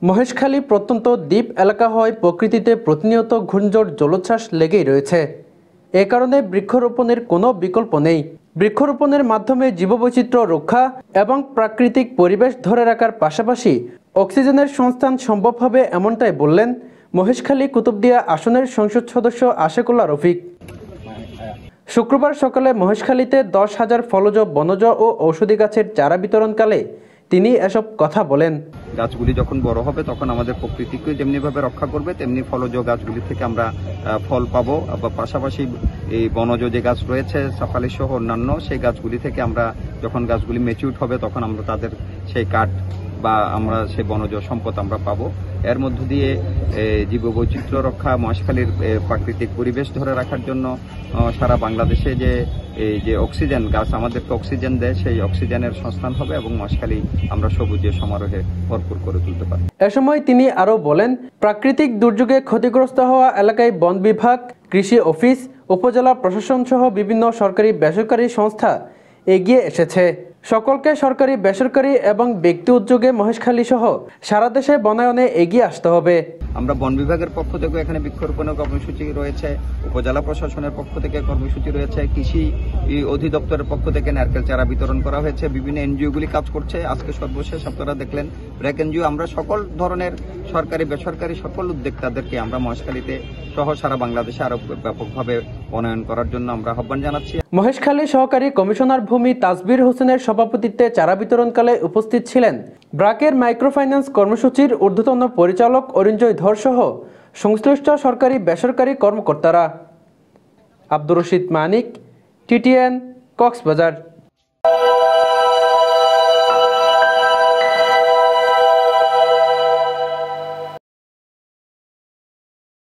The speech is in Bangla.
মহেশখালী প্রত্যন্ত দ্বীপ এলাকা হয় প্রকৃতিতে প্রতিনিয়ত ঘূর্ণিঝড় জলোচ্ছ্বাস লেগেই রয়েছে। এ কারণে বৃক্ষরোপণের কোনো বিকল্প নেই। বৃক্ষরোপণের মাধ্যমে জীববৈচিত্র্য রক্ষা এবং প্রাকৃতিক পরিবেশ ধরে রাখার পাশাপাশি অক্সিজেনের সংস্থান সম্ভব হবে, এমনটাই বললেন মহেশখালী কুতুবদিয়া আসনের সংসদ সদস্য আশিকুল্লাহ রফিক। শুক্রবার সকালে মহেশখালীতে 10,000 ফলজ, বনজ ও ঔষধি গাছের চারা বিতরণকালে তিনি এসব কথা বলেন। গাছগুলি যখন বড় হবে তখন আমাদের প্রকৃতিকে যেমনিভাবে রক্ষা করবে তেমনি ফলজ গাছগুলি থেকে আমরা ফল পাবো। আবার পাশাপাশি এই বনজ যে গাছ রয়েছে সাফালি সহ অন্যান্য সেই গাছগুলি থেকে আমরা যখন গাছগুলি ম্যাচিউর হবে তখন আমরা তাদের সেই কাঠ বা আমরা সেই বনজ সম্পদ আমরা পাবো। এর মধ্য দিয়ে জীববৈচিত্র্য রক্ষা, মহেশখালীর প্রাকৃতিক পরিবেশ ধরে রাখার জন্য সারা বাংলাদেশে যে অক্সিজেন গাছ আমাদেরকে অক্সিজেন দেয় সেই অক্সিজেনের সংস্থান হবে এবং মহেশখালী আমরা সবুজের সমারোহে ভরপুর করে তুলতে পারি। এ সময় তিনি আরও বলেন, প্রাকৃতিক দুর্যোগে ক্ষতিগ্রস্ত হওয়া এলাকায় বন বিভাগ, কৃষি অফিস, উপজেলা প্রশাসন সহ বিভিন্ন সরকারি বেসরকারি সংস্থা এগিয়ে এসেছে। সকলকে সরকারি, বেসরকারি এবং ব্যক্তি উদ্যোগে মহেশখালী সহ সারা দেশে বনায়নে এগিয়ে আসতে হবে। আমরা বন বিভাগের পক্ষ থেকে এখানে বৃক্ষরোপণের কর্মসূচি রয়েছে, উপজেলা প্রশাসনের পক্ষ থেকে কর্মসূচি রয়েছে, কৃষি অধিদপ্তরের পক্ষ থেকে নারকেল চারা বিতরণ করা হয়েছে, বিভিন্ন এনজিওগুলি কাজ করছে। আজকে সর্বশেষ আপনারা দেখলেন ব্র্যাক এনজিও। আমরা সকল ধরনের সরকারি, বেসরকারি সকল উদ্যোক্তাদেরকে আমরা মহেশখালীতে সহ সারা বাংলাদেশে আরো ব্যাপকভাবে বনায়ন করার জন্য আমরা আহ্বান জানাচ্ছি। মহেশখালী সহকারী কমিশনার ভূমি তাসবির হোসেনের সভাপতিত্বে চারা বিতরণকালে উপস্থিত ছিলেন ব্র্যাকের মাইক্রোফাইন্যান্স কর্মসূচির ঊর্ধ্বতন পরিচালক অরিঞ্জয় ধর সহ সংশ্লিষ্ট সরকারি, বেসরকারি কর্মকর্তারা। আব্দুর রশিদ মানিক, TTN, কক্সবাজার।